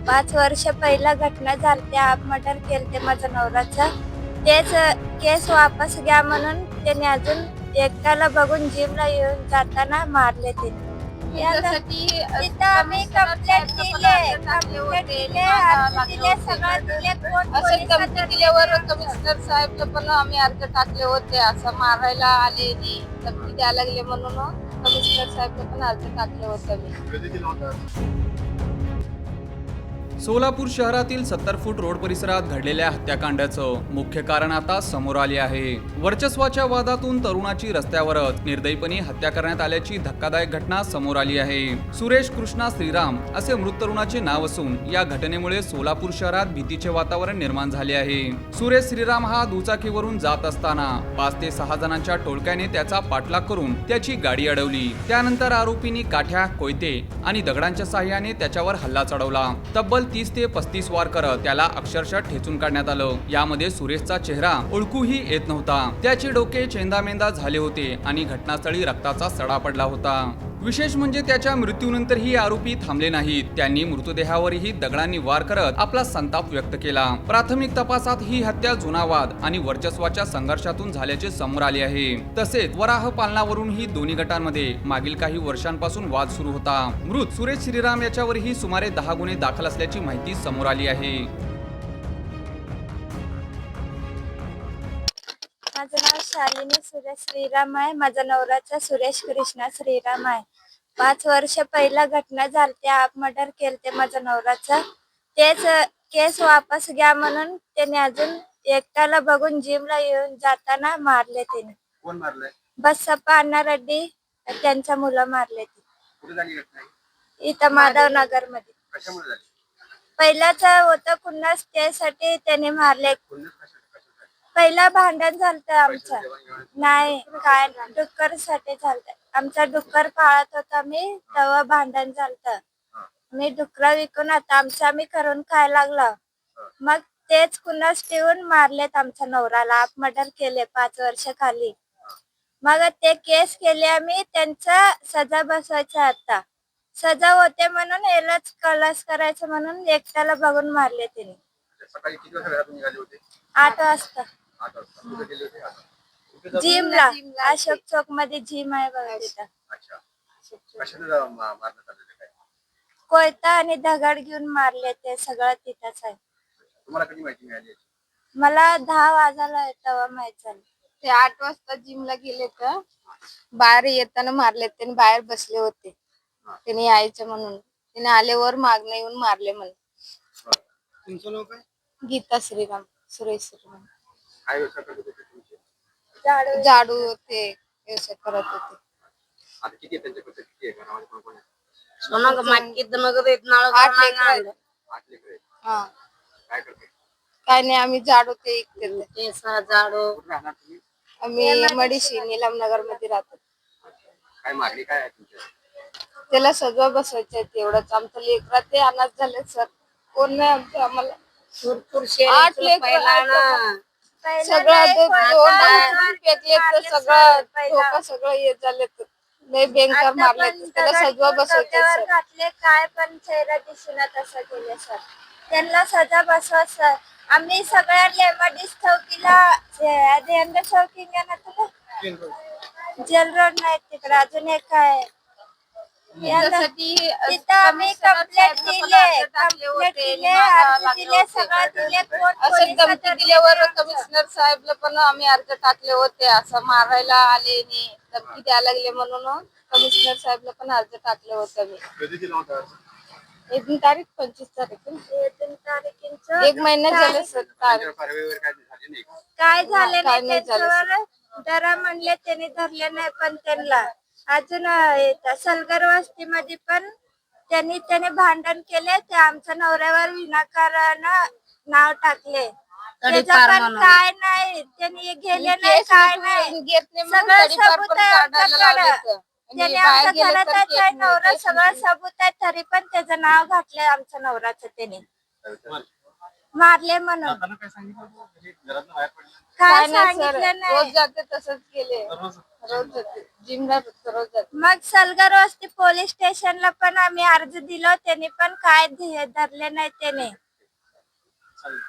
5 वर्ष पहिला घटना झालती, हाफ मर्डर केलते माझ्या नवऱ्याचं. तेच केस वापस घ्या म्हणून त्याने अजून एकट्याला बघून जिमला येऊन जाताना मारले ते. तिथं आम्ही कंप्लेंट दिले, कंप्लेंट दिले, अर्ज दिले, सगळं दिले. कोण असे पोलिसात धमकी दिल्यावर कमिशनर साहेबला पण आम्ही अर्ज टाकले होते. असं मारायला आले नाही, धमकी द्यायला लागले म्हणून कमिशनर साहेबला पण अर्ज टाकले होते मी. सोलापूर शहरातील 70 फूट रोड परिसरात घडलेल्या हत्याकांडाचं मुख्य कारण आता समोर आले आहे. वर्चस्वाच्या वादातून तरुणाची रस्त्यावरच निर्दयीपणे हत्या करण्यात आल्याची धक्कादायक घटना समोर आली आहे. सुरेश कृष्णा श्रीराम असे मृत तरुणाचे नाव असून या घटनेमुळे सोलापूर शहरात भीतीचे वातावरण निर्माण झाले आहे. सुरेश श्रीराम हा दुचाकीवरून जात असताना 5 ते 6 जणांच्या टोळक्याने त्याचा पाठलाग करून त्याची गाडी अडवली. त्यानंतर आरोपींनी काठ्या, कोयते आणि दगडांच्या साहाय्याने त्याच्यावर हल्ला चढवला. तब्बल 30 ते 35 वार करत त्याला अक्षरशः ठेचून काढण्यात आलं. यामध्ये सुरेशचा चेहरा ओळखूही येत नव्हता. त्याचे डोके चेंदामेंदा झाले होते आणि घटनास्थळी रक्ताचा सडा पडला होता. विशेष म्हणजे त्याच्या मृत्यूनंतरही आरोपी थांबले नाहीत. त्यांनी मृतदेहावरही दगडांनी वार करत आपला संताप व्यक्त केला. प्राथमिक तपासात ही हत्या जुना वाद आणि वर्चस्वाच्या संघर्षातून झाल्याचे समोर आले आहे. तसेच वराह पालनावरूनही दोन्ही गटांमध्ये मागील काही वर्षांपासून वाद सुरू होता. मृत सुरेश श्रीराम याच्यावरही सुमारे 10 गुन्हे दाखल असल्याची माहिती समोर आली आहे. माझं नाव शालिनी सुरेश श्रीराम आहे. माझ्या नवऱ्याचा सुरेश कृष्णा श्रीराम आहे. 5 वर्ष पहिला घटना झालती, हाफ मर्डर केलते माझ्या नवऱ्याचं. तेच केस वापस घ्या म्हणून त्याने अजून एकट्याला बघून जिमला येऊन जाताना मारले त्याने. कोण मारलंय? बसप्पा अण्णा रेड्डी त्यांच्या मुलं मारले ते. कुठे झाली घटना ही? इथं माधवनगर मध्ये. कशामुळे झाली? पहिल्याच होतं खुन्नस, त्यासाठी त्याने मारले. कशासाठी? पहिला भांडण झालतं आमचं. पैशाचं देवाणघेवाण? नाही, काय डुक्कर साठी झालत. आमचा डुक्कर पाळत होता मी, तेव्हा भांडण झालत. मी डुक्कर विकून आता आमचं आम्ही करून खायला लागलो. मग तेच कुणास ठेवून मारलेत आमच्या नवऱ्याला. हाफ मर्डर केले 5 वर्ष खाली. मग ते केस केले आम्ही, त्यांचा सजा बसवायचा आता. सजा होते म्हणून यालाच कलस करायचं म्हणून एकट्याला बघून मारले त्यांनी. सकाळी किती वाजता घरातून निघाले होते? 8 वाजता 8 वाजता. कुठे गेले होते? कुठे जात- जिमला. अशोक चौक मध्ये जिम आहे बघा तिथं. अच्छा. कशाने मारण्यात आलेलं काय? कोयता आणि दगड घेऊन मारले, ते सगळं तिथंच आहे. तुम्हाला कधी माहिती मिळाली याची? मला 10 वाजायला तेव्हा माहित झालं. ते 8 वाजता जिमला गेले तर बाहेर येताना मारले. त्यांनी बाहेर बसले होते, त्यांनी यायचं म्हणून. त्याने आल्यावर मागणं येऊन मारले म्हणून. तुमचं नाव काय? गीता श्रीराम, सुरेश श्रीराम. काय व्यवसाय करत होते तुमचे? झाडू ते व्यवसाय करत होते. आता किती आहे त्यांच्याकडे? किती आहे घरामध्ये? कोण कोण आहे? 8 लेकरं आहेत. 8 लेकरं आहेत. हा, काय करते? काय नाही, आम्ही झाडू ते इकते. झाडू कुठे राहणार तुम्ही? आम्ही मडीशी नीलमनगर मध्ये राहतो. काय मागणी काय आहे तुमच्या? त्याला सजवा बसवायचे तेवढंच. आमचं लेकरा ते अनाथ झाले सर, कोण नाही आमचं. आम्हाला 8 लेकरं सगळं फेकले तर सगळं धोका सगळं येत झाले. लय बेंकार मारले. त्याला सजवा बसवायचे सर. घातले, काय पण चेहरा दिसेना तसं केले सर. त्यांना सजा बसवा सर. आम्ही सगळ्या लेमडीस चौकीला चौकी ना तुला जेल रोड नाही तिकडे अजून एक आहे. तिथं आम्ही कंप्लेंट दिले, कंप्लेंट दिले, अर्ज दिले, सगळं दिले. कोण असे धमकी दिल्यावर कमिशनर साहेबला पण आम्ही अर्ज टाकले होते. असं मारायला आले नाही, धमकी द्यायला लागले म्हणून कमिशनर साहेबला पण अर्ज टाकले होते मी. कधी दिला होता? 1 तारीख 25 तारीख 3 तारखेचं 1 महिना झाले सर. कारवाई वगैरे काय झाली नाही का? काय झाले काय नाही नाही झालं त्यांच्यावर. दरा म्हणले त्यांनी धरले नाही, पण त्यांना अजून सलगर वस्तीमध्ये पण त्याने भांडण केले. ते आमच्या नवऱ्यावर विनाकारण नाव टाकले. त्याचं पण काय नाही, त्यांनी गेले नाही, काय नाही. सगळं सबूत आहे आमच्याकडं. त्याने आमच्या घरातच आहे नवरा, सगळं सबूत आहे, तरी पण त्याचं नाव घातलंय आमच्या नवऱ्याचं त्याने. मारले म्हणून जाताना काय सांगितलं तू? म्हणजे घरातनं बाहेर पडलं काय काय नाही सर, सांगितलं रोज नाही. जाते तसंच केले, रोज रोज जाते जिमला, रोज जाते. मग सलगर वस्ती पोलीस स्टेशनला पण आम्ही अर्ज दिलो, त्यांनी पण काय धरले नाही त्याने. चालेल.